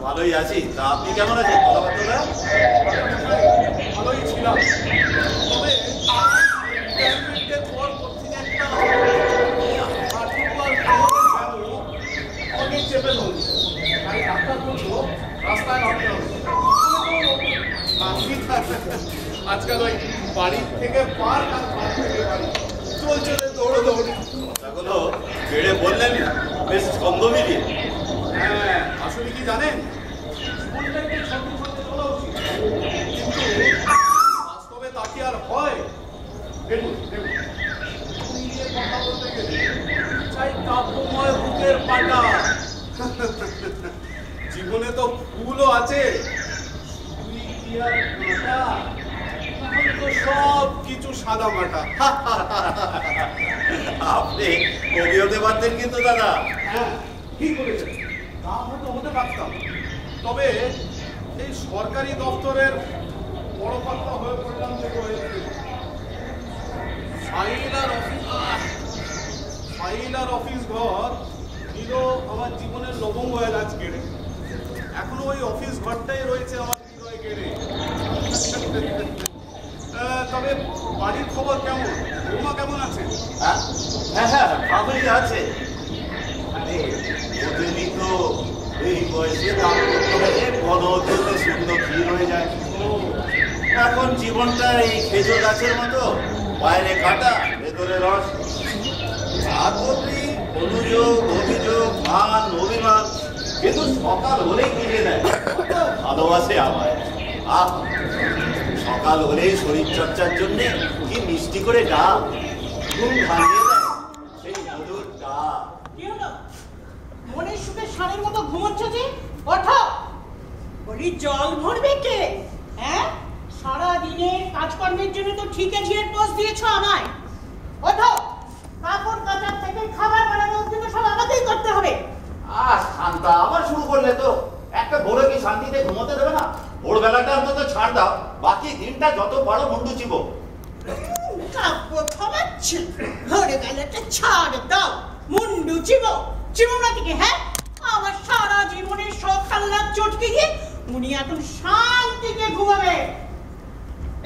ভালোই আছি। তা আপনি কেমন আছেন কথাবার্তা? ভালোই ছিলাম, তবে পর থেকে একটা অনেক চেপে ধরল। তাই ডাক্তার বললো রাস্তায় নামতে হবে। আজকাল ওই বাড়ির থেকে পার্ক আর পার্ক থেকে বাড়ি চলছে দৌড়োদৌড়ি। কথাগুলো বেড়ে বললেন বেশ ছন্দ মিলিয়ে। হ্যাঁ, আসলে কি জানেন, জীবনটাকে ছন্দে ছন্দে চলা উচিত, কিন্তু বাস্তবে তা কি আর হয়? দেখুন দেখুন, নিয়ে কথা বলতে গেলে চাই কাব্যময় বুকের পাটা। জীবনে তো ফুলও আছে, সব কিছু সাদা মাটা। আপনি কবি হতে পারতেন কিন্তু দাদা। হ্যাঁ, ঠিক বলেছেন, তা হয়তো হতে পারতাম, তবে এই সরকারি দপ্তরের বড় পাত্র হয়ে পড়লাম যে ফাইল আর অফিস ঘর নিল আমার জীবনের লবঙ্গ এলাচ কেড়ে। এখনো ওই অফিস ঘরটাই রয়েছে আমার হৃদয় কেড়ে। তবে বাড়ির খবর কেমন? বৌমা কেমন আছে? হ্যাঁ হ্যাঁ, ভালোই আছে। আরে ওদেরই তো এই বয়সে দাম করতে হলে ঘন হতে শুকনো ক্ষীর হয়ে যায়। এখন জীবনটা এই খেজুর গাছের মতো, বাইরে কাটা ভেতরে রস। অনুযোগ, অভিযোগ, মান, অভিমান, কিন্তু সকাল হলেই কিনে দেয় ভালোবাসে আমায়। সকাল হলেই শরীর চর্চার জন্য কি মিষ্টি করে ডাক, ঘুম ভাঙিয়ে দেয় সেই মধুর ডাক। কি হলো? মনের সুখে ষাঁড়ের মতো ঘুমোচ্ছ যে? ওঠো, বলি জল ভরবে কে? হ্যাঁ, সারাদিনের কাজকর্মের জন্য তো ঠিকে ঝিয়ের পোষ দিয়েছো আমায়। ওঠো, কাপড় কাচার থেকে খাবার বানানো অবধি তো সব আমাকেই করতে হবে। শান্তা, আবার শুরু করলে তো। একটা ভোরে কি শান্তিতে ঘুমোতে দেবে না? ভোরবেলাটা অন্তত ছাড় দাও, বাকি দিনটা যত পারো মুন্ডু চিবো। কাব্য থামাচ্ছে, ভোরে বেলাটা ছাড় দাও, মুন্ডু চিবো না থেকে। হ্যাঁ, আমার সারা জীবনের শখ আহ্লাদ চটকে গিয়ে উনি এখন শান্তিতে ঘুমাবে।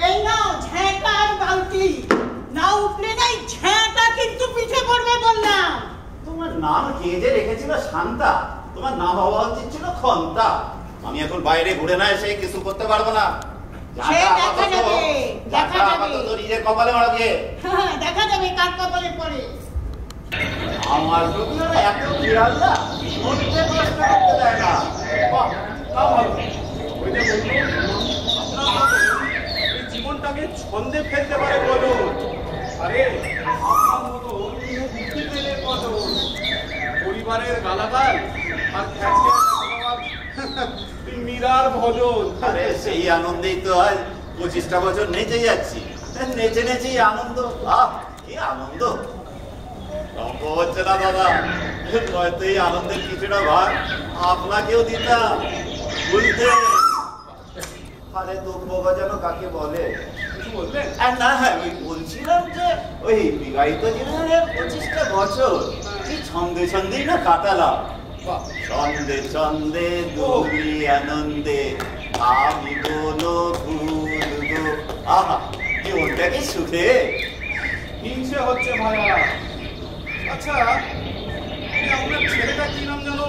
এই নাও ঝ্যাঁটা আর বালতি, না উঠলে নাই ঝ্যাঁটা কিন্তু পিঠে পড়বে বললাম। তোমার নাম কে যে রেখেছিল শান্তা? তোমার নাম হওয়া উচিত ছিল খন্তা। আমি এখন বাইরে ঘুরে না এসে কিছু করতে পারবো না। নিজের কপালে মারা দিয়ে দেখা যাবে কার কপালে পড়ে। আমার প্রতি এত বিড়াল না মরতে কষ্ট করতে দেয় না। জীবনটাকে ছন্দে ফেলতে পারে বলুন। আরে আমার মতো পরিবারের গালাগাল আর মীরার ভজন। আরে সেই আনন্দেই তো আজ 25টা বছর নেচে যাচ্ছি। নেচে নেচেই আনন্দ। কি আনন্দ! সম্ভব হচ্ছে না দাদা, নয়তো এই আনন্দের কিছুটা ভাগ আপনাকেও দিতাম। বুঝতে আরে দুঃখ যেন কাকে বলে কিছু বললেন? না, হ্যাঁ ওই বলছিলাম যে ওই বিবাহিত জীবনের 25টা বছর কি ছন্দে ছন্দেই না কাটালাম। ছন্দে ছন্দে দৌড়ি আনন্দে আমি বলো ভুলবো। আহা, কি ওটাকে সুখে হিংসে হচ্ছে ভাইয়া। আচ্ছা, আপনার ছেলেটা কি নাম জানো?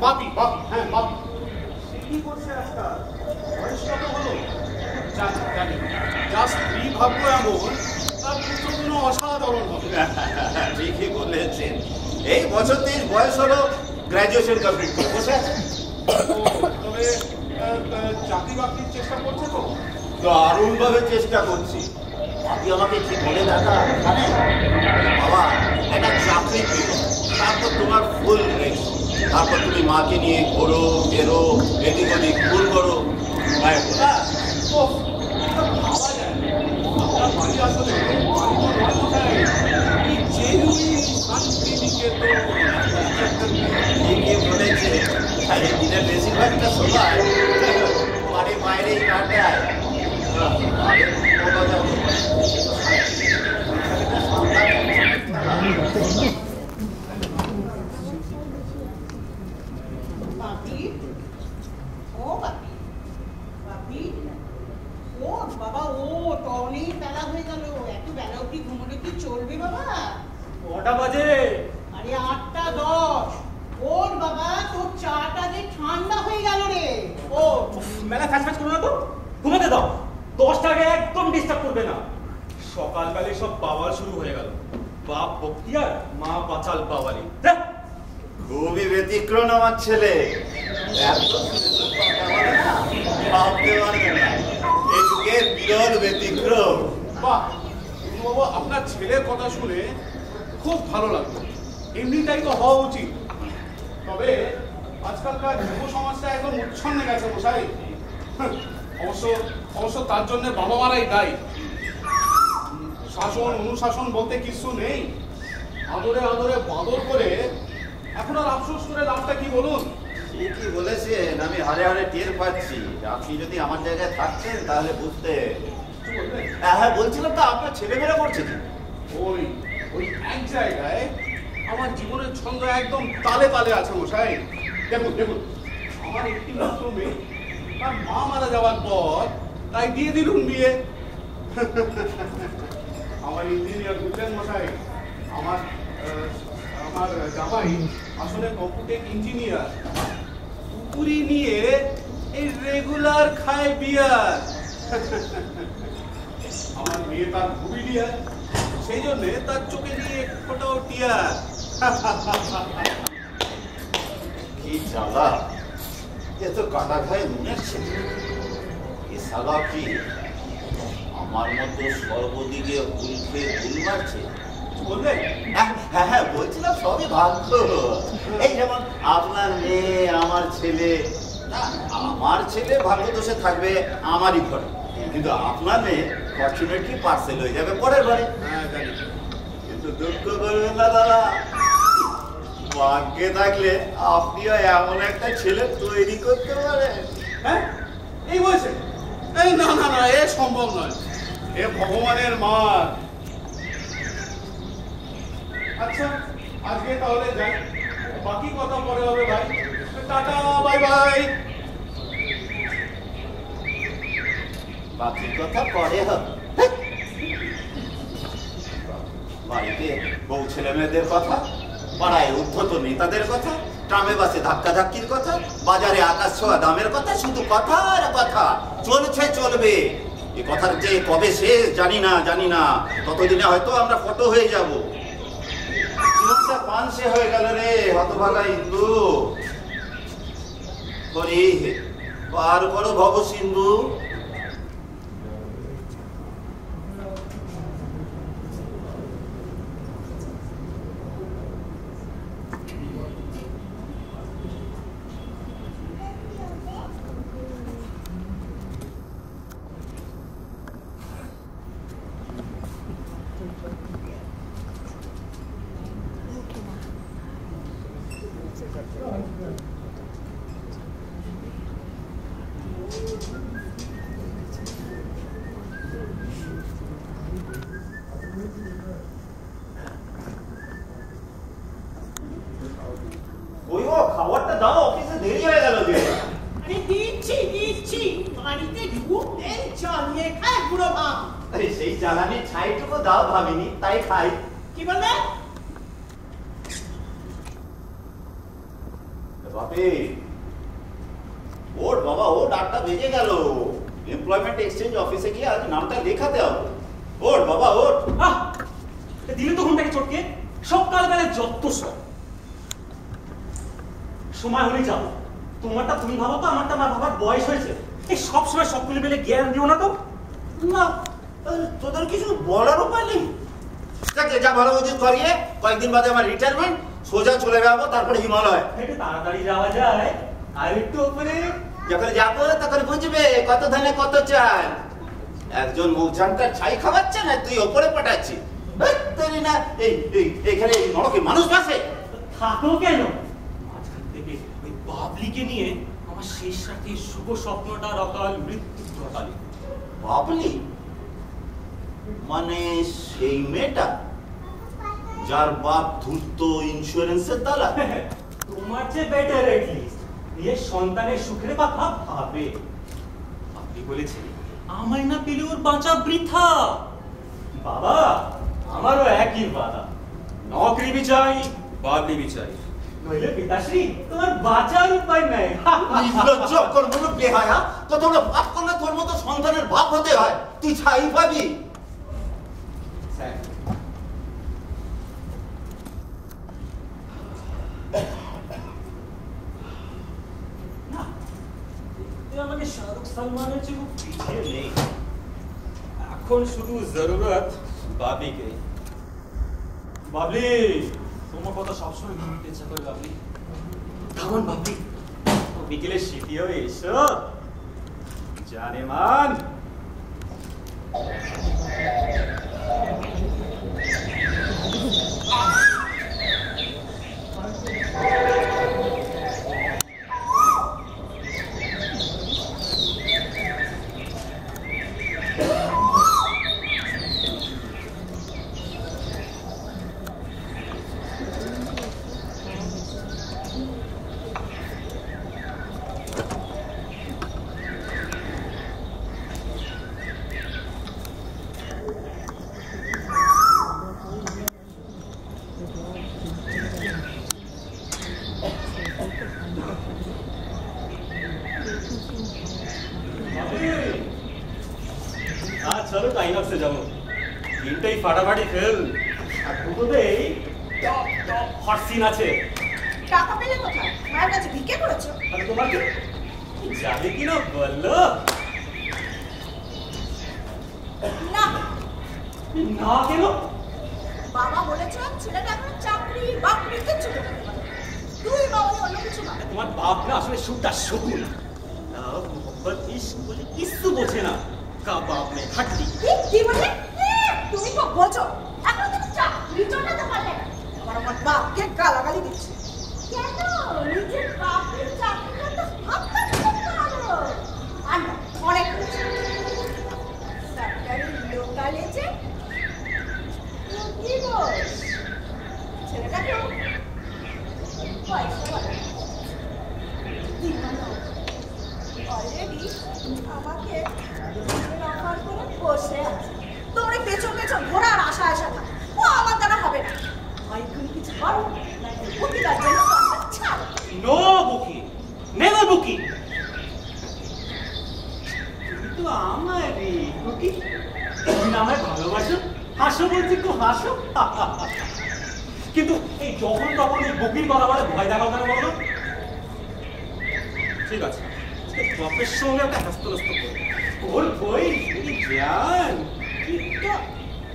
বাপি। হ্যাঁ, বাপি। কি করছে আজকাল? বয়স কত হলো? জানি যা স্ত্রী ভাগ্য এমন, তার পুত্রগুলো অসাধারণ হবে। ঠিকই বলেছেন। এই বছর 23 বয়স হলো, গ্রাজুয়েশন কমপ্লিট করে বসে আছে। তবে চাকরি বাকরির চেষ্টা করছে তো? দারুণ ভাবে চেষ্টা করছি। আপনি আমাকে কি বলে দেখা জানেন বাবা, একটা চাকরি পেল, তারপর তোমার ফুল রেস্ট, তারপর তুমি মাকে নিয়ে ঘোরো বেরো, এদিক ওদিক ফুল করো। বলেছে দিনের বেশিরভাগটা সময় বাড়ি বাইরেই কাটায়। চলবে বাবা? কটা বাজে? আরে 8:10। ওর বাবা, তোর চাটা যে ঠান্ডা হয়ে গেল রে। ও মেলা ফ্যাচ ফ্যাচ করো না তো, ঘুমাতে দাও। 10টা আগে একদম ডিস্টার্ব করবে না। সকালবেলা সব বাবার শুরু হয়ে গেল। বাপ বক্তিয়ার, মা বাচাল বাবারি। খুবই ব্যতিক্রম আমার ছেলে। এত সুন্দর কথা বলে না, ভাবতে পারবে না। এই যুগের বিরল ব্যতিক্রম। বাহ বাবা, আপনার ছেলের কথা শুনে খুব ভালো লাগলো। এমনিটাই তো হওয়া উচিত। তবে আজকালকার যুব সমাজটা একদম উচ্ছন্নে গেছে মশাই। অবশ্য তার জন্য বাবা মারাই দায়ী। শাসন অনুশাসন বলতে কিছু নেই। আদরে আদরে বাদর করে এখন আর আফসোস করে লাভটা কি বলুন? ঠিকই বলেছেন, আমি হারে হারে টের পাচ্ছি। আপনি যদি আমার জায়গায় থাকতেন তাহলে বুঝতে। কি বলবেন? হ্যাঁ বলছিলাম তো, আপনার ছেলেমেয়েরা করছে কি? ওই ওই এক জায়গায় আমার জীবনের ছন্দ একদম তালে তালে আছে মশাই। দেখুন দেখুন, আমার একটি মাত্র মেয়ে, তার মা মারা যাওয়ার পর তাই দিয়ে দিলুন বিয়ে। আমার ইঞ্জিনিয়ার বুঝলেন মশাই, আমার আমার জামাই আসলে কম্পিউটার ইঞ্জিনিয়ার। পুকুরি নিয়ে এই রেগুলার খায় বিয়ার। আমার মেয়ে তার খুবই ডিয়ার, সেই জন্য তার চোখে দিয়ে ফোটাও টিয়ার। কি জ্বালা, এ তো কাটা খায় নুনের ছেলে। এ শালা কি আমার মতো সর্বদিকে হুল খেয়ে ভুল মারছে? বললেন? হ্যাঁ হ্যাঁ বলছিলাম সবই ভাগ্য। এই যেমন আপনার মেয়ে, আমার ছেলে। না, আমার ছেলে ভাগ্য দোষে থাকবে আমারই ঘরে, কিন্তু আপনার মেয়ে ফর্চুনেটলি পার্সেল হয়ে যাবে পরের ঘরে। হ্যাঁ জানি। কিন্তু দুঃখ করবেন না দাদা, ভাগ্যে থাকলে আপনিও এমন একটা ছেলে তৈরি করতে পারেন। হ্যাঁ এই বলছে? এই না না না, এ সম্ভব নয়। এ ভগবানের মার। আচ্ছা আজকে তাহলে যাই, বাকি কথা পরে হবে ভাই। Tata, bye bye. বাকি কথা পরে হবে। বাড়িতে বউ ছেলে মেয়েদের কথা, পাড়ায় উদ্ধত নেতাদের কথা, ট্রামে বাসে ধাক্কা ধাক্কির কথা, বাজারে আকাশ ছোঁয়া দামের কথা, শুধু কথা আর কথা। চলছে চলবে। এ কথার যে কবে শেষ জানি না। ততদিনে হয়তো আমরা ফটো হয়ে যাব। জীবনটা পানসে হয়ে গেল রে হতভাগা ইন্দু। হরি পার করো ভব সিন্ধু। খাবারটা দাও, অফিসে দেরি হয়ে গেল যে। আরে দিচ্ছি বাড়িতে ঢুকতে চালিয়ে খায় বুড়ো ভাব। আরে সেই জ্বালানির ছাইটুকু দাও ভাবিনি, তাই খাই। কি বললে? বাপে ওর বাবা, ও ডাকটা বেজে গেল। এমপ্লয়মেন্ট এক্সচেঞ্জ অফিসে গিয়ে আজ নামটা লেখাতে হবে। ওর বাবা ওর। দিলে তো ঘুমটাকে চটকে। সকালবেলা যত সব সময় হলে যাবো। তোমারটা তুমি ভাবো তো, আমারটা আমার ভাবার বয়স হয়েছে। এই সব সময় সবগুলো মিলে জ্ঞান দিও না তো। না, তোদের কিছু বলার উপায় নেই। যা ভালো বুঝিস করিয়ে, কয়েকদিন বাদে আমার রিটায়ারমেন্ট, সোজা চলে যাবো, তারপরে হিমালয়। একটু তাড়াতাড়ি যাওয়া যায়, আর একটু উপরে যখন যাবো তখন বুঝবে কত ধানে কত চাল। একজন মৌচানটার ছাই খাওয়াচ্ছে না, তুই ওপরে পাঠাচ্ছি। না এখানে নরকে মানুষ বাসে। থাকো কেন? মাঝখান থেকে ওই বাবলিকে নিয়ে আমার শেষ রাতে শুভ স্বপ্নটার অকাল মৃত্যু ঘটালি। বাবলি মানে সেই মেয়েটা যার বাপ ধূর্ত ইন্স্যুরেন্সের দালা? তোমার যে বেটার এটলিস্ট নিজের সন্তানের সুখের কথা ভাবে। আপনি বলেছেন আমায় না পেলে ওর বাঁচা বৃথা। বাবা আমারও একই বাধা, নকরি বি চাই, বাবলি বি চাই, নইলে পিতাশ্রী তোমার বাঁচার উপায় নাই। নির্লজ্জ অকর্মণ্য বেহায়া, কতটা পাপ করলে তোর মতো সন্তানের বাপ হতে হয়, তুই ছাই পাবি। স্যার, না, তুই আমাকে শাহরুখ সালমানের চেয়ে খুব পিছিয়ে নেই। এখন শুধু জরুরত বাবিকে। বাবলি, তোমার কথা সবসময় শুনতে ইচ্ছা করে বাবলি। কামন বাবলি, বিকেলে শীতিও এসো। জানে মান। চলো আইনক্সে যাবো, তিনটাই ফাটাফাটি ফেল, আর দুটোতেই টপ টপ হট সিন আছে। টাকা পেলে কোথায়? মায়ের কাছে ভিক্ষে করেছো? আর তোমার কি যাবে কিনা বললো? না, না কেন? বাবা বলেছে ছেলেটা এখন চাকরি বাকরি কিচ্ছু করতে পারে না। তুই বাবা অন্য কিছু না। তোমার বাপ না আসলে সুটা শকুন, মোহব্বত ইশক বলে কিছু বোঝে না। কাবাব মে হাড্ডি। কি বলে? তুমি তো বোঝো, এখন তুমি চাকরি চলাতে পারলে না। আমার বাপকে গালাগালি দিচ্ছে। কেন? নিজের বাপের চাকরি করতে হাত কাটতে পারো। আর না, অনেক হয়েছে। সরকারি লোকালে যে কি বস? ছেলেটা কেউ পয়সা বলে অলরেডি আমাকে অফার করে বসে আছে। তোমরা পেছন পেছন ঘোরার আশা আশা না, ও আমার দ্বারা হবে না। ভাই তুমি কিছু করো, বুকি তার জন্য ছাড়। নো বুকি, নেভার বুকি। তুমি তো আমারই বুকি, তুমি না আমায় ভালোবাসো, হাসো বলছি খুব হাসো। কিন্তু এই যখন তখন এই বুকির কথা বলে ভয় দেখাও কেন বলো? ঠিক আছে, বাপের সঙ্গে একটা হস্তনস্ত ওর বই জান তো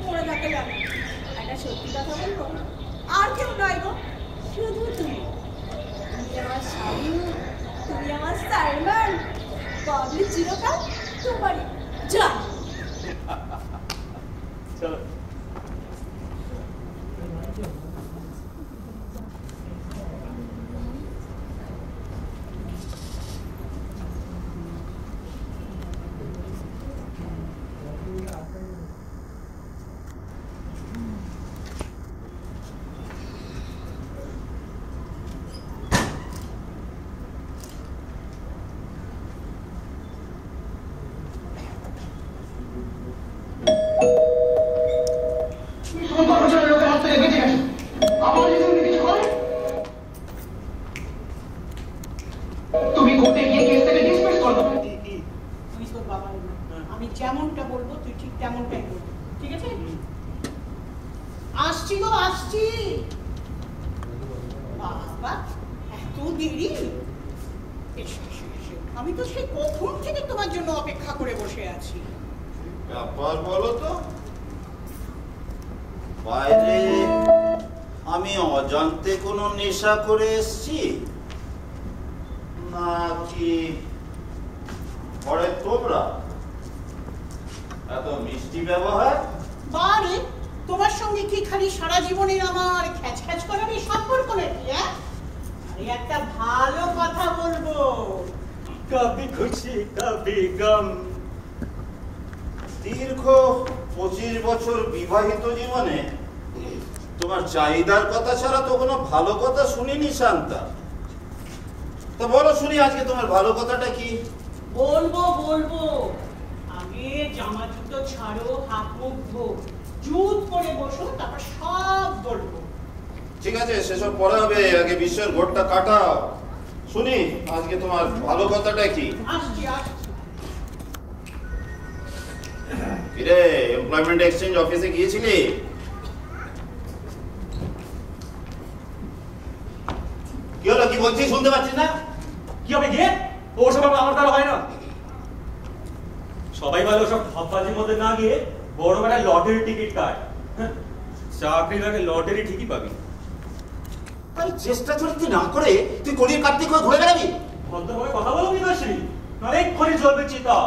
মরে থাকা যাবে। একটা সত্যি কথা বলবো, আর কেউ নয় গো, শুধু তুমি। তুমি আমার স্বামী, তুমি আমার সালমান, বাবলি চিরকাল তোমারই। যা চলো। আমি যেমনটা বলবো তুই ঠিক তেমনটাই বলবি, ঠিক আছে? আসছি গো, আসছি। বাবা এত দেরি? আমি তো সেই কখন থেকে তোমার জন্য অপেক্ষা করে বসে আছি। ব্যাপার বলো তো, বাইরে আমি অজান্তে কোনো নেশা করে এসছি নাকি ঘরে তোমরা এত মিষ্টি ব্যবহার? বারে তোমার সঙ্গে কি খালি সারা জীবনের আমার খ্যাচ খ্যাচ করার এই সম্পর্ক নাকি? আরে একটা ভালো কথা বলবো। কবি খুশি কবি গম। দীর্ঘ 25 বছর বিবাহিত জীবনে তোমার চাহিদার কথা ছাড়া তো কোনো ভালো কথা শুনিনি শান্তা। তো বলো শুনি আজকে তোমার ভালো কথাটা কি? বলবো বলবো, আগে জামা জুতো ছাড়ো, হাত মুখ ধো, চুপ করে বসো, তারপর সব বলবো। ঠিক আছে, সেসব পরে হবে, আগে বিশ্বের ঘোরটা কাটাও। শুনি আজকে তোমার ভালো কথাটা কি? আসছি আসছি। কিরে, এমপ্লয়মেন্ট এক্সচেঞ্জ অফিসে গিয়েছিলি? কি হলো, কি বলছিস শুনতে পাচ্ছিস না? কি হবে গিয়ে? ওসব আমার দ্বারা হয় না। সবাই ভালো সব ভাববাজির মধ্যে না গিয়ে বড় একটা লটারি টিকিট কাট। চাকরি লাগে লটারি ঠিকই পাবি। আরে চেষ্টা চরিত্র না করে তুই কড়ির কার্তিক হয়ে ঘুরে বেড়াবি? ভদ্রভাবে কথা বলো বিকাশশ্রী, অনেকক্ষণই জ্বলবে চিতা।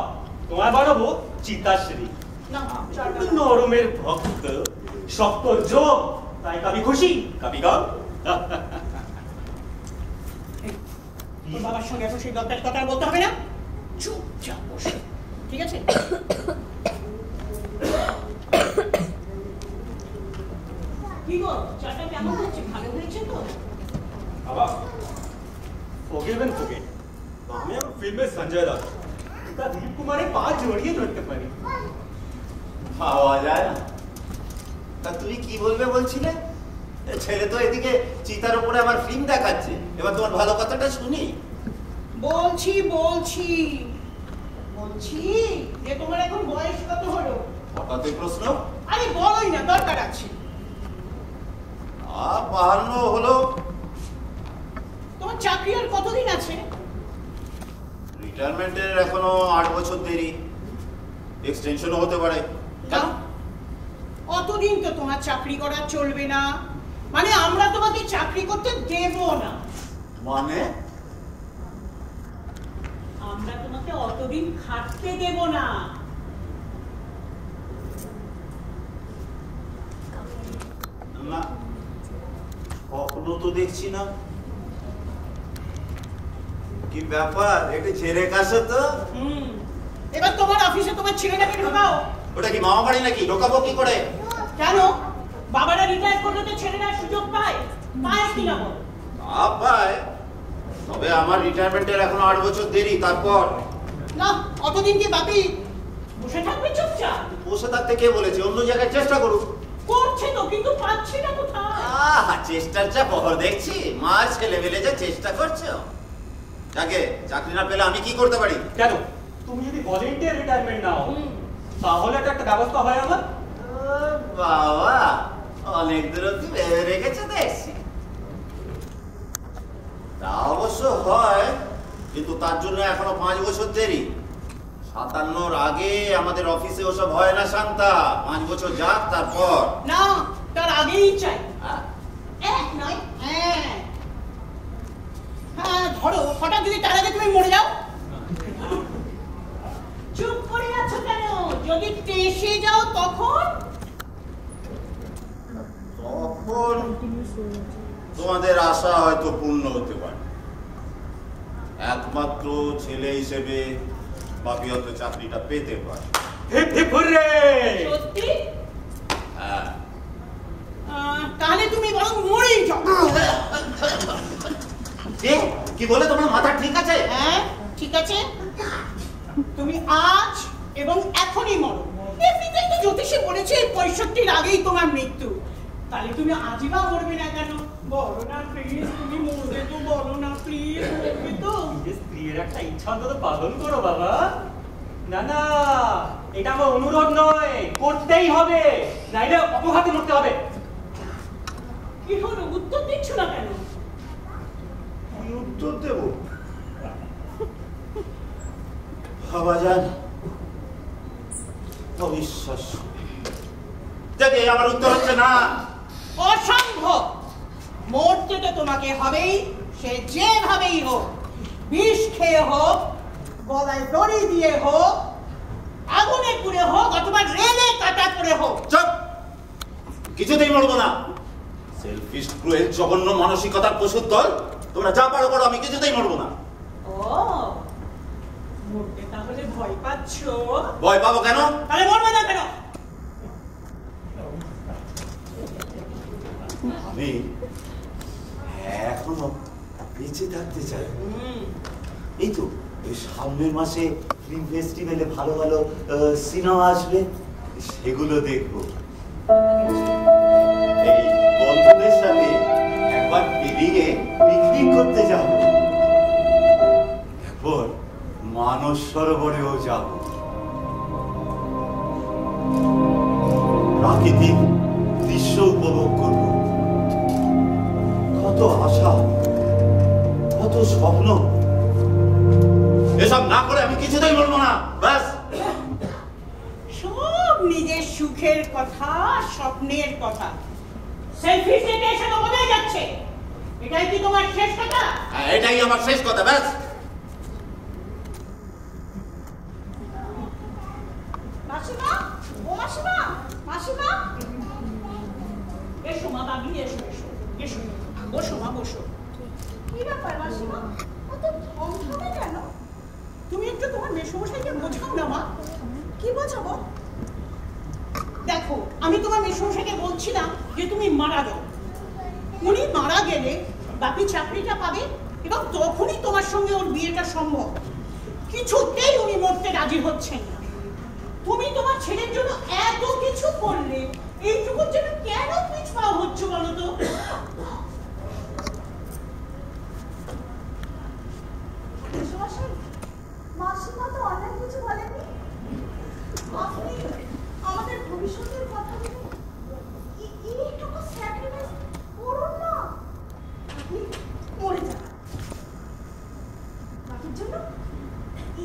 তোমায় বানাবো চিতাশ্রী। না, আমি নরমের ভক্ত, শক্ত যোগ, তাই কাবি খুশি কাবি গাও। তোর বাবার সঙ্গে এখন সেই গল্পের কথা আর বলতে হবে না, চুপচাপ বসে, ঠিক আছে? কি গো, চাটা কেমন হচ্ছে? ভালো হয়েছে তো? বাবা, forgive and forget। আমি এখন ফিল্মের সঞ্জয় দত্ত, তা দিলীপ কুমারের পা জড়িয়ে ধরতে পারি। পাওয়া যায় না। তা তুই কি বলবে বলছিলে? ছেলে তো এদিকে চিতার উপরে আমার ফিল্ম দেখাচ্ছে, এবার তোমার ভালো কথাটা শুনি। বলছি বলছি বলছি যে তোমার এখন বয়স কত হলো? হঠাৎ এই প্রশ্ন? আরে বলোই না, দরকার আছে। 52 হলো। তোমার চাকরি আর কতদিন আছে? রিটায়ারমেন্টের এখনো 8 বছর দেরি, এক্সটেনশনও হতে পারে। না, অতদিন তো তোমার চাকরি করা চলবে না, মানে আমরা তোমাকে চাকরি করতে দেব না। মানে? আমরা তোমাকে অতদিন খাটতে দেব না। না, কখনো তো দেখছি না। কি ব্যাপার, একটু ছেড়ে কাশো তো। এবার তোমার অফিসে তোমার ছেলেটাকে ঢোকাও। ওটা কি মামা বাড়ি নাকি? ঢোকাবো কি করে? কেন? বাবারা রিটায়ার করলে তো ছেলেরা সুযোগ পায়, পায় কিনা বল? পায়, তবে আমার রিটায়ারমেন্টের এখনো 8 বছর দেরি। তারপর না, অতদিন কি বাপি বসে থাকবে চুপচাপ? বসে থাকতে কে বলেছে? অন্য জায়গায় চেষ্টা করুক। করছে তো, কিন্তু পাচ্ছি না কোথায়। চেষ্টার যা বহর দেখছি, মা ছেলে মেলে যা চেষ্টা করছো। যাকে চাকরি না পেলে আমি কি করতে পারি? কেন, তুমি যদি ভলেন্টিয়ার রিটায়ারমেন্ট নাও তাহলে তো একটা ব্যবস্থা হয় আমার। বাবা, অনেক দূর অব্দি ভেবে রেখেছে দেখছি। তা অবশ্য হয়, কিন্তু তার জন্য এখনো 5 বছর দেরি। 57 আগে আমাদের অফিসে ওসব হয় না শান্তা। 5 বছর যাক, তারপর। না, তার আগেই চাই। হ্যাঁ? এক নয়, হ্যাঁ হ্যাঁ, ধরো হঠাৎ যদি তার আগে তুমি মরে যাও। চুপ করে আছো কেন? যদি টেসে যাও তখন? তখন তোমাদের আশা হয়তো পূর্ণ হতে পারে। একমাত্র ছেলে হিসেবে বাপি হয়তো চাকরিটা পেতে পারে। Hip hip hooray! সত্যি? হ্যাঁ। তাহলে তুমি বরং মরেই যাও। কি বলে, তোমার মাথা ঠিক আছে? হ্যাঁ ঠিক আছে, তুমি আজ এবং এখনই মরো। এমনিতেই তো জ্যোতিষী বলেছে 65 আগেই তোমার মৃত্যু। তাহলে তুমি আজই বা মরবে না কেন? বলো না প্লিজ, তুমি মরবে তো, বলো না প্লিজ, মরবে তো। স্ত্রীর একটা ইচ্ছা অন্তত পালন করো বাবা। না না, এটা আমার অনুরোধ নয়, করতেই হবে, নাইলে অপঘাতে মরতে হবে। কি হলো, উত্তর দিচ্ছ না কেন? কি উত্তর দেব? বাবা জান, অবিশ্বাস্য। দেখে আমার উত্তর হচ্ছে না। অসম্ভব। মরতে তো তোমাকে হবেই, সে যেভাবেই হোক। বিষ খেয়ে হোক, গলায় দড়ি দিয়ে হোক, আগুনে পুড়ে হোক, অথবা রেলে কাটা করে হোক। চুপ! কিছুতেই মরবো না। সেলফিশ, ক্রুয়েল, জঘন্য মানসিকতার পশুর দল। তোমরা যা পারো করো, আমি কিছুতেই মরবো না। ও, মরতে তাহলে ভয় পাচ্ছ? ভয় পাবো কেন? তাহলে মরবে না কেন? আমি এখনো বেঁচে থাকতে চাই। এই তো এই সামনের মাসে ফিল্ম ফেস্টিভ্যালে ভালো ভালো সিনেমা আসবে, সেগুলো দেখবো। এই বন্ধুদের সাথে একবার বেরিয়ে পিকনিক করতে যাব, এরপর মানস সরোবরেও যাব। প্রাকৃতিক দৃশ্য উপভোগ করব। কত আশা, কত স্বপ্ন, এসব না করে আমি কিছুতেই বলবো না। ব্যাস, সব নিজের সুখের কথা, স্বপ্নের কথা। সেলফি থেকে এসে তো বোঝাই যাচ্ছে এটাই কি তোমার শেষ কথা? এটাই আমার শেষ কথা। ব্যাস। মাসিমা, ও মাসিমা, মাসিমা, এসো মা, বাবি এসো, এসো এসো, বসো মা, বসো। কি ব্যাপার মাসিমা, অত থমথমে কেন? তুমি একটু তোমার মেসমশাইকে বোঝাও না মা। কি বোঝাবো? দেখো, আমি তোমার মেসমশাইকে বলছিলাম যে তুমি মারা যাও। উনি মারা গেলে বাপি চাকরিটা পাবে এবং তখনই তোমার সঙ্গে ওর বিয়েটা সম্ভব। কিছুতেই উনি মরতে রাজি হচ্ছেন না। তুমি তোমার ছেলের জন্য এত কিছু করলে, এইটুকুর জন্য কেন পিছপা হচ্ছ বলো তো? মাসিমা তো অনেক কিছু বলেনি। আপনি আমাদের ভবিষ্যতের কথা ভেবে এইটুকু স্যাক্রিফাইস করুন না। আপনি মরে যান বাকির জন্য,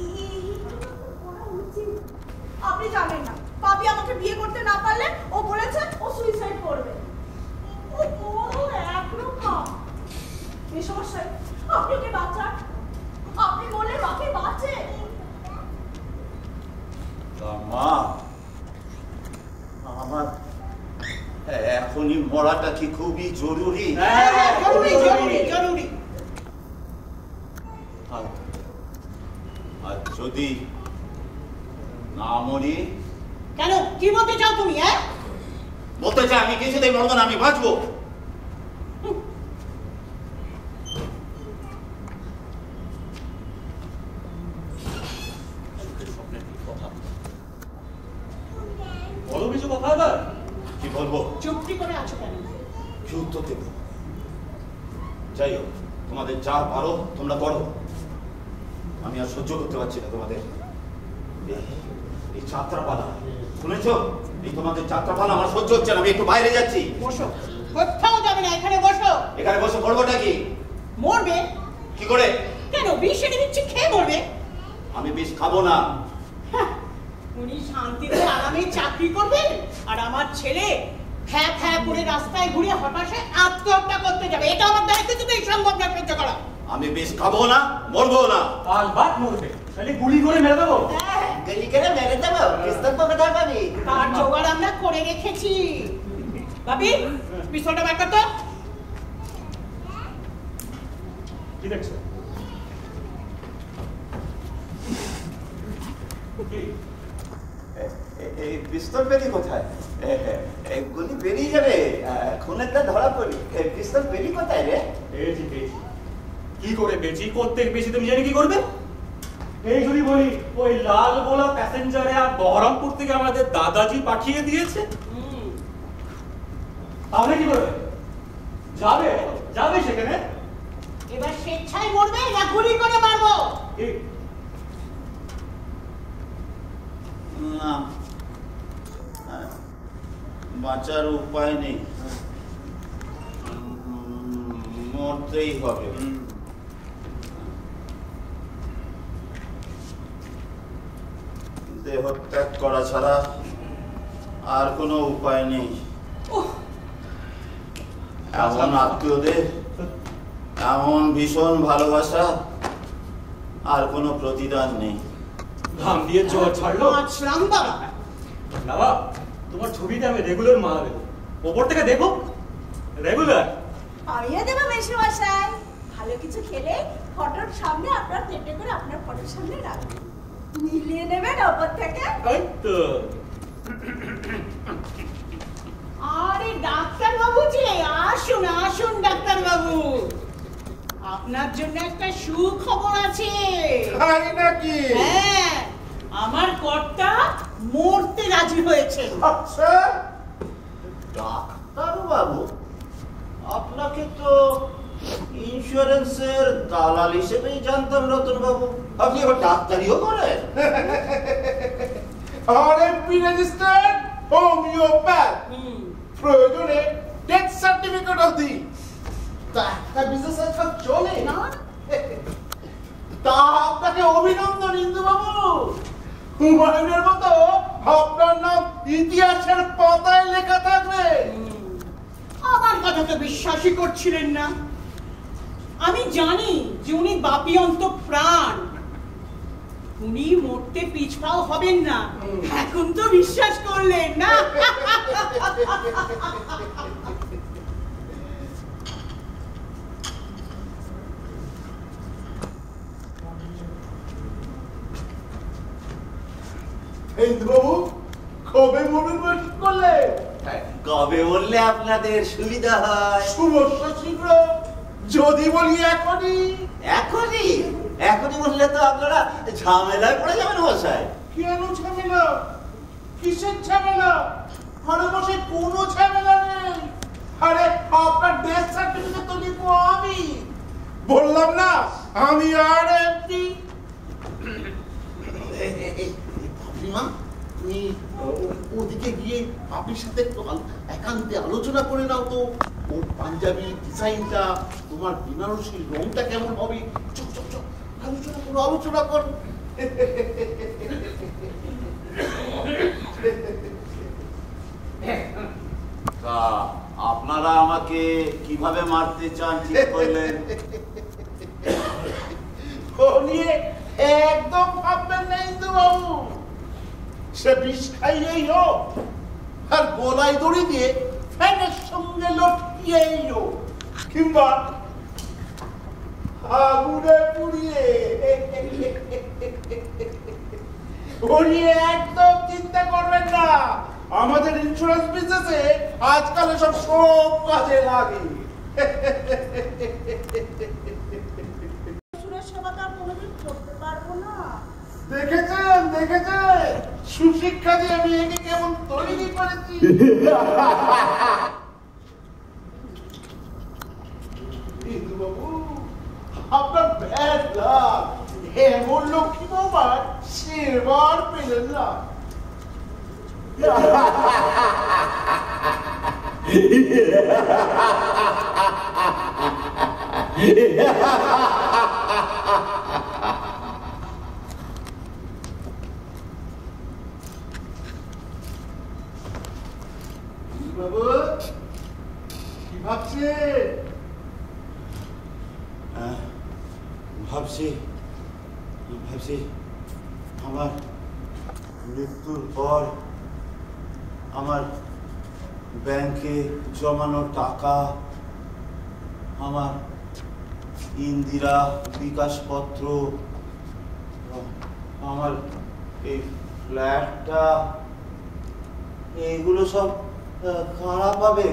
এইটুকু করা উচিত। আপনি জানেন না, পাপি আমাকে বিয়ে করতে না পারলে ও বলেছে ও সুইসাইড করবে। ও বড় একরকম। এই সমস্যায় আপনি ওকে বাঁচান। আপনি বলে বাকি বাঁচে। মা, আমার এখনই মরাটা কি খুবই জরুরি? জরুরি জরুরি জরুরি। আর যদি না মরি? কেন, কি বলতে চাও তুমি? বলতে চাই আমি কিছুতেই মরবো না, আমি বাঁচবো। বলো কিছু কথা। এবার কি বলবো? চুপটি করে আছো কেন? কি উত্তর দেবো? যাই হোক, তোমাদের যা পারো তোমরা করো। আমি আর সহ্য করতে পারছি না তোমাদের এই যাত্রাপালা। শুনেছো? এই তোমাদের যাত্রাপালা আমার সহ্য হচ্ছে না। আমি একটু বাইরে যাচ্ছি। বসো। কোথাও যাবে না, এখানে বসো। এখানে বসে করবোটা কি? মরবে। কি করে? কেন, বিষ এনে দিচ্ছি, খেয়ে মরবে। আমি বিষ খাবো না। উনি শান্তিতে আরামে চাকরি করবেন আর আমার ছেলে ফ্যা ফ্যা করে রাস্তায় ঘুরে হতাশে আত্মহত্যা করতে যাবে। এটা আমার দ্বারা কিছুতেই সম্ভব না সহ্য করা। আমি বিষ খাবো না, মরবো না। কাল বাদ মরবে, তাহলে গুলি করে মেরে দেবো। গলি করে মেরে দেবো? পিস্তল তো কোথায় পাবি? তার জোগাড় আমরা করে রেখেছি। বাবি, পিস্তলটা বার করতো। কি দেখছো? এই পিস্তল বেরি কোথায়? গুলি বেরিয়ে যাবে, খুনেরটা ধরা পড়ি। পিস্তল বেরি কোথায় রে? পেয়েছি পেয়েছি। কি করে পেয়েছি? করতে পেয়েছি তুমি জানি কি করবে? এই যদি বলি ওই লাল গোলা প্যাসেঞ্জারে আর বহরমপুর থেকে আমাদের দাদাজি পাঠিয়ে দিয়েছে, তাহলে কি করবে? যাবে যাবে সেখানে। এবার স্বেচ্ছায় মরবে না গুলি করে মারবো? না, বাঁচার উপায় নেই, মরতেই হবে। দেহত্যাগ করা ছাড়া আর কোনো উপায় নেই। এমন আত্মীয়দের এমন ভীষণ ভালোবাসা, আর কোনো প্রতিদান নেই। ঘাম দিয়ে জ্বর ছাড়লো। বাঁচলাম বাবা। বাবা, তোমার ছবিতে আমি রেগুলার মারা দেবো, ওপর থেকে দেখো রেগুলার। আমিও দেবো মেসোমশাই। ভালো কিছু খেলে ফটোর সামনে আপনার প্লেটে করে আপনার ফটোর সামনে রাখবেন, মিলিয়ে নেবেন ওপর থেকে। এই তো। আরে ডাক্তার বাবু যে, আসুন আসুন ডাক্তার বাবু, আপনার জন্য একটা সুখবর আছে। তাই নাকি? হ্যাঁ, আমার কর্তা মরতে রাজি হয়েছে। আচ্ছা, ডাক্তার বাবু, আপনাকে তো ইন্স্যুরেন্সের দালাল হিসেবেই জানতাম রতন বাবু। আপনি আবার ডাক্তারিও করেন? আরএমপি রেজিস্টার্ড হোমিওপ্যাথ, প্রয়োজনে ডেথ সার্টিফিকেট অবধি। তা একটা বিজনেস আজকাল চলে না, তা আপনাকে অভিনন্দন ইন্দু বাবু। হুমায়ুনের মতো আপনার নাম ইতিহাসের পাতায় লেখা থাকবে। আমার কথা তো বিশ্বাসই করছিলেন না। আমি জানি যে উনি বাপি অন্ত প্রাণ, উনি মরতে পিছপাও হবেন না। এখন তো বিশ্বাস করলেন না? ইন্দু বাবু, কবে মরবেন বলে ঠিক করলে? কবে বললে আপনাদের সুবিধা হয়? শুভস্য শীঘ্র, যদি বলি এখনই। এখনই? এখনই বললে তো আপনারা ঝামেলায় পড়ে যাবেন মশাই। কেন ঝামেলা? কিসের ঝামেলা? আরে বসে কোনো ঝামেলা নেই। আরে আপনার ডেথ সার্টিফিকেট তো লিখবো আমি। বললাম না আমি আরএমপি। মা, তুমি ওদিকে গিয়ে বাপির সাথে একটু একান্তে আলোচনা করে নাও তো। ওর পাঞ্জাবি ডিজাইনটা, তোমার বেনারসি রংটা কেমন হবে। চল চল চল, আলোচনা করো, আলোচনা করো। তা আপনারা আমাকে কিভাবে মারতে চান ঠিক করলেন? ও নিয়ে একদম ভাববেন না ইন্দু বাবু। সে বিষ খাইয়েই হোক, আর গলায় দড়ি দিয়ে ফ্যানের সঙ্গে লটকিয়েই হোক, কিংবা আগুনে পুড়িয়ে, ও নিয়ে একদম চিন্তা করবেন না। আমাদের ইন্স্যুরেন্স বিজনেসে আজকাল সব কাজে লাগে। সুরের সেবা তো আর কোনোদিন করতে পারবো না। দেখেছেন দেখেছেন, সুশিক্ষা দিয়ে মেয়েকে কেমন তৈরি করেছি। ইন্দু বাবু, আপনার ব্যাড লাক। এমন লক্ষ্মী বাবার সেবার পেলেন না। বাবু, কি ভাবছেন? ভাবছি আমার মৃত্যুর পর আমার ব্যাংকে জমানো টাকা, আমার ইন্দিরা বিকাশপত্র, আমার এই ফ্ল্যাটটা, এগুলো সব কারা পাবে?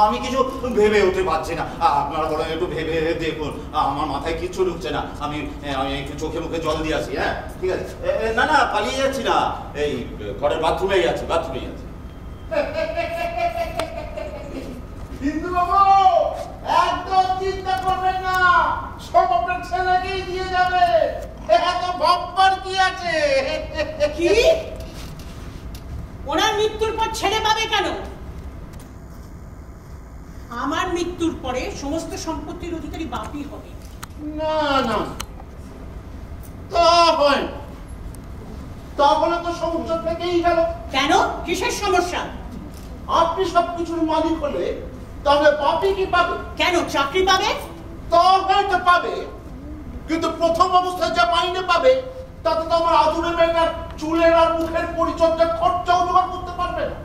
আমি কিছু ভেবে উঠতে পারছি না। আপনারা বলেন একটু ভেবে দেখুন। আমার মাথায় কিচ্ছু ঢুকছে না। আমি একটু চোখে মুখে জল দিয়ে আসি। হ্যাঁ, ঠিক আছে। না না, পালিয়ে যাচ্ছি না, এই ঘরের বাথরুমেই আছি। হিন্দু বাবু, একদম চিন্তা করবেন না, সব আপনার ছেলেকেই দিয়ে যাবে। এত ভাববার কি আছে? কি? ওনার মৃত্যুর পর ছেলে পাবে কেন? আমার মৃত্যুর পরে সমস্ত সম্পত্তির অধিকারী বাপি হবে। না না, তা হয় না। তাহলে তো সমস্যা থেকেই গেল। কেন? কিসের সমস্যা? আপনি সবকিছুর মালিক হলে তাহলে বাপি কি পাবে? কেন? চাকরি পাবে? তা হয়তো পাবে, কিন্তু প্রথম অবস্থায় যা মাইনে পাবে তাতে তো আমার আদুরে মেয়েটার চুলের আর মুখের পরিচর্যার খরচাও জোগাড় করতে পারবে না।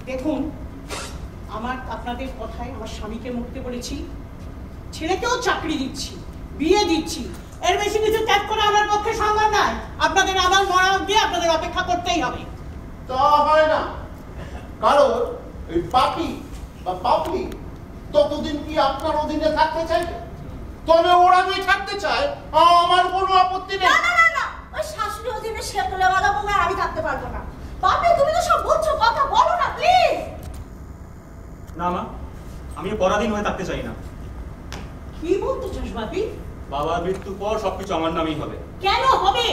দেখুন, আপনাদের কথায় আমার স্বামীকে মরতে বলেছি, ছেলেকেও চাকরি দিচ্ছি, বিয়ে দিচ্ছি। এর বেশি কিছু ত্যাগ করা আমার পক্ষে সম্ভব নয়। আপনাদের আমার মরা অবধি আপনাদের অপেক্ষা করতেই হবে। তা হয় না, কারণ এই পাপি বা পাপলি ততদিন কি আপনার অধীনে থাকতে চাইবে? তবে ওরা যদি থাকতে চায় আমার কোনো আপত্তি নেই। না না না না, ওই শাশুড়ি অধীনে সে তোলে বাঁধা বউ আর আমি থাকতে পারবো না। বাপি তুমি তো সব বুঝছো, কথা বলো না প্লিজ। না মা, আমি পরাধীন হয়ে থাকতে চাই না। কি বলতে চাস বাপি? বাবার মৃত্যুর পর সবকিছু আমার নামেই হবে। কেন হবে?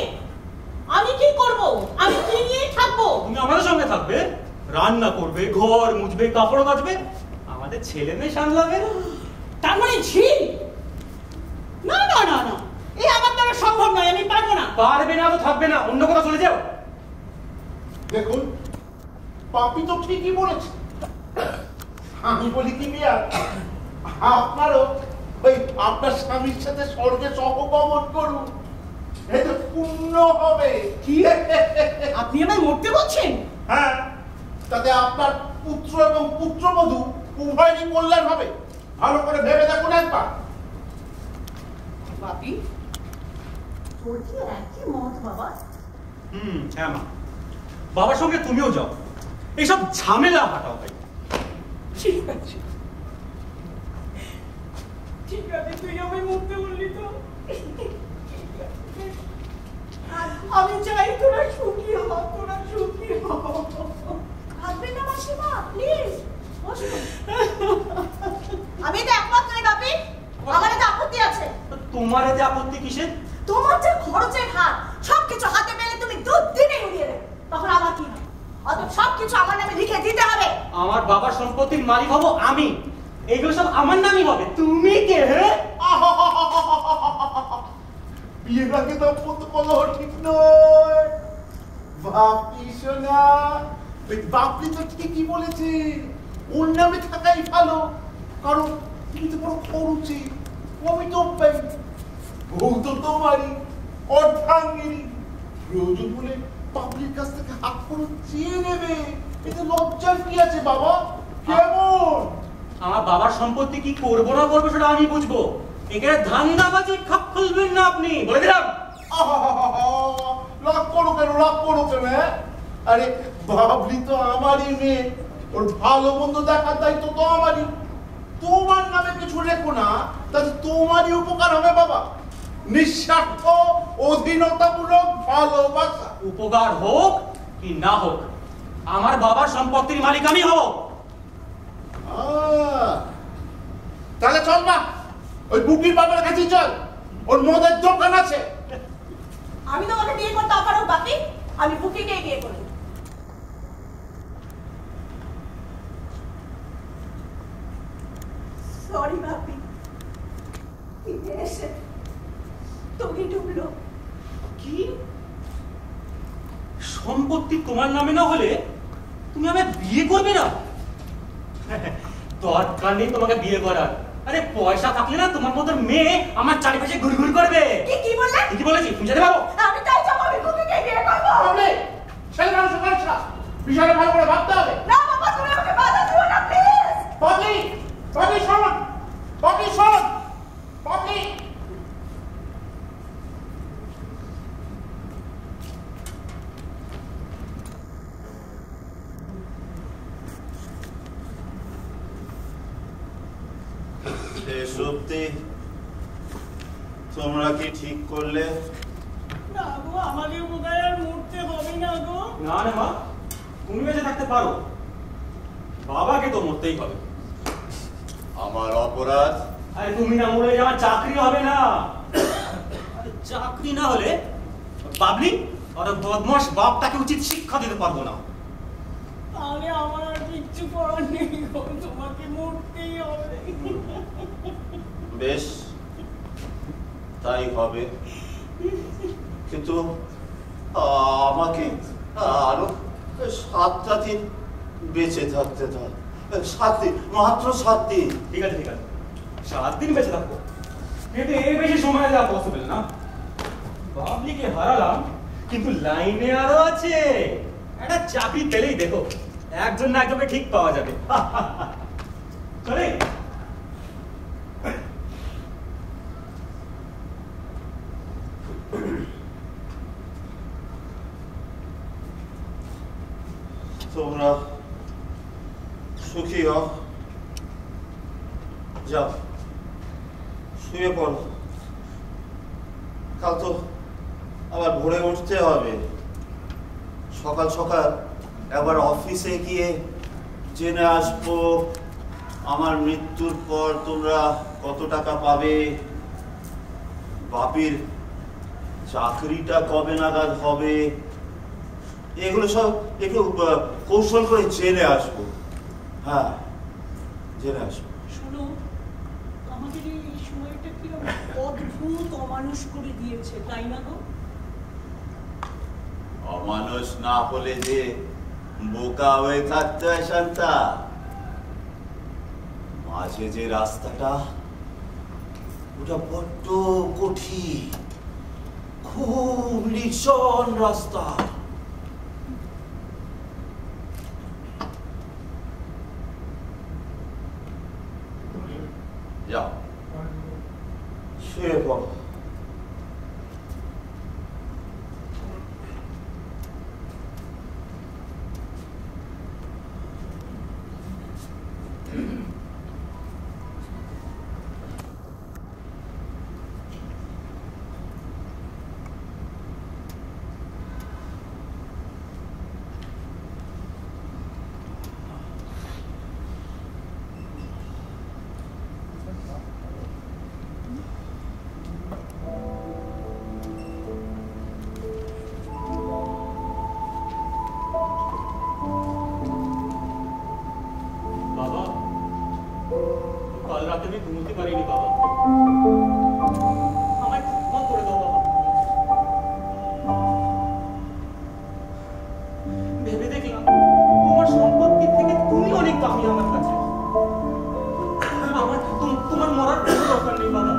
আমি কি করব? আমি কি নিয়ে থাকবো? তুমি আমাদের সঙ্গে থাকবে, রান্না করবে, ঘর মুছবে, কাপড় কাচবে, আমাদের ছেলে মেয়ে সামলাবে। তার মানে ঝিল? না না না না, এই আমার দ্বারা সম্ভব নয়, আমি পারবো না। পারবে না তো থাকবে না, অন্য কোথাও চলে যাও। দেখুন, পাপি তো ঠিকই বলেছে। আমি বলি কি মিয়া, আপনারও ওই আপনার স্বামীর সাথে স্বর্গে সহগমন করুন, এতে পুণ্য হবে। কি? আপনি আমায় মরতে বলছেন? হ্যাঁ, তাতে আপনার পুত্র এবং পুত্রবধূ উভয়েরই কল্যাণ হবে। ভালো করে ভেবে দেখুন একবার। বাপি, তোর কি একই মত বাবা? হ্যাঁ মা, বাবার সঙ্গে তুমিও যাও, এইসব ঝামেলা হাঁটাও ভাই। ঠিক আছে ঠিক আছে, তুই আমায় মরতে বললি তো। আমি চাই তোরা সুখী হ, তোরা সুখী হ। থাকবে না মাসিমা, প্লিজ বসুন। আমি তো একমত নই বাপি, আমার এতে আপত্তি আছে। তোমার এতে আপত্তি কিসের? তোমার যে খরচের হাত, সবকিছু হাতে পেলে তুমি দুদিনে উড়িয়ে দেবে, তখন আমার কি হবে? অতএব সবকিছু আমার নামে লিখে দিতে হবে। আমার বাবার সম্পত্তির মালিক হব আমি, এইগুলো সব আমার নামই হবে। তুমি কে? বিয়ের আগে দাম্পত্য কলহ ঠিক নয়। বাপি সোনা, ওই বাপি তো ঠিকই বলেছে, ওর নামে থাকাই ভালো, কারণ তুমি তো বড় খরচে, আমি তো পাই, বউ তো তোমারই, অর্ধাঙ্গিনী। প্রয়োজন বলে পাবলিক কাছ থেকে হাত খরচ চেয়ে নেবে, এতে লজ্জার কি আছে বাবা? কেমন? আমার বাবার সম্পত্তি কি করবো না করবো সেটা আমি বুঝবো, এখানে ধান্দাবাজি খাপ খুলবেন না আপনি, বলে দিলাম। লাভ করো কেন, লাভ করো কেন? আরে বাবলি তো আমারই মেয়ে, ওর ভালো মন্দ দেখার দায়িত্ব তো আমারই। তোমার নামে কিছু রেখো না, তাতে তোমারই উপকার হবে বাবা। নিঃস্বার্থ অধীনতামূলক ভালোবাসা। উপকার হোক কি না হোক, আমার বাবার সম্পত্তির মালিক আমি হব। তাহলে চল না, ওই বুকির বাবার কাছে চল, ওর মদের দোকান আছে। আমি তোমাকে বিয়ে করতে পারো বাপি, আমি বুকিকে বিয়ে করি। সরি বাপি, এসে তোকে ডুবলো। কি? সম্পত্তি তোমার নামে না হলে তুমি আমায় বিয়ে করবে না? দরকার নেই তোমাকে বিয়ে করার। আরে পয়সা থাকলে না তোমার মতো মেয়ে আমার চারিপাশে ঘুরঘুর করবে। কি বললে? কি বলেছি তুমি যেতে পারো? আমি তাই যাবো, আমি বুকিকে বিয়ে করবো। ছেলে মানুষের কাজটা বিষয়টা ভালো করে ভাবতে হবে। না বাবা, তুমি আমাকে বাধা দিও না প্লিজ। পপি, পপি শোন, পপি শোন, পপি। সত্যি তোমরা কি ঠিক করলে? না গো, আমাকে বোধহয় আর মরতে হবে না গো। না না মা, তুমি বেঁচে থাকতে পারো, বাবাকে তো মরতেই হবে। আমার অপরাধ? আরে তুমি না মরে আমার চাকরি হবে না। আরে চাকরি না হলে বাবলি আর বদমাস বাপটাকে উচিত শিক্ষা দিতে পারবো না। তাহলে আমার আর কিচ্ছু করার নেই গো, তোমাকে মরতেই হবে। বেশ, তাই হবে, কিন্তু আমাকে আরো 7টা দিন বেঁচে থাকতে দাও। 7 দিন, মাত্র 7 দিন। ঠিক আছে ঠিক আছে, 7 দিন বেঁচে থাকবো, কিন্তু এর বেশি সময় দেওয়া পসিবল না। বাবলিকে হারালাম, কিন্তু লাইনে আরো আছে। একটা চাকরি পেলেই দেখো একজন না একজনকে ঠিক পাওয়া যাবে। চলে তোমরা সুখী হও, যাও শুয়ে পড়ো, কাল তো আবার ভোরে উঠতে হবে। সকাল সকাল একবার অফিসে গিয়ে জেনে আসবো আমার মৃত্যুর পর তোমরা কত টাকা পাবে, বাপির চাকরিটা কবে নাগাদ হবে, এগুলো সব একটু কৌশল করে জেনে আসবো। হ্যাঁ, জেনে আসবো। শোনো, আমাদের এই সময়টা কি অদ্ভুত অমানুষ করে দিয়েছে, তাই না গো? অমানুষ না হলে যে বোকা হয়ে থাকতে হয় শান্তা। মাঝে যে রাস্তাটা, ওটা বড্ড কঠিন, খুব নির্জন রাস্তা। যাও শুয়ে পড়ো। বাবা, কাল রাতে আমি ঘুমোতে পারিনি বাবা, আমায় ক্ষমা করে দাও বাবা। ভেবে দেখলাম তোমার সম্পত্তির থেকে তুমি অনেক দামি আমার কাছে। আমার তোমার মরার কোনো দরকার নেই বাবা।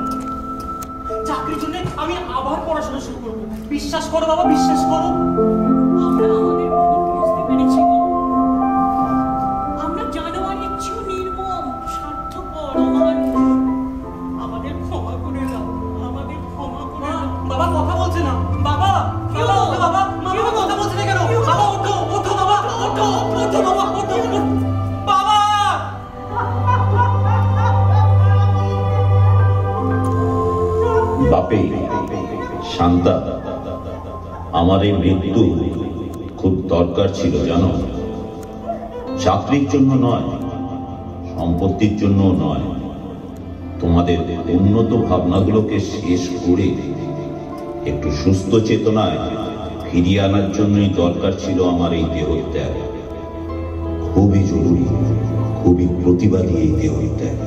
চাকরির জন্য আমি আবার পড়াশোনা শুরু করবো, বিশ্বাস করো বাবা, বিশ্বাস করো। আমরা আমাদের ভুল বুঝতে পেরেছি গো। আমরা জানোয়ারের চেয়েও নির্মম, স্বার্থপর অমানুষ। আমাদের ক্ষমা করে দাও, আমাদের ক্ষমা করে দাও। বাবা কথা বলছে না, বাবা বাবা ওঠো, বাবা মামা কথা বলছে না কেন? বাবা ওঠো, ওঠো বাবা, ওঠো, ওঠো বাবা, ওঠো, ওঠো বাবা। বাপে, শান্তা, আমার এই মৃত্যু খুব দরকার ছিল জানো। চাকরির জন্য নয়, সম্পত্তির জন্য নয়, তোমাদের উন্নত ভাবনাগুলোকে শেষ করে একটু সুস্থ চেতনায় ফিরিয়ে আনার জন্যই দরকার ছিল আমার এই দেহত্যাগ। খুবই জরুরি, খুবই প্রতিবাদী এই দেহত্যাগ।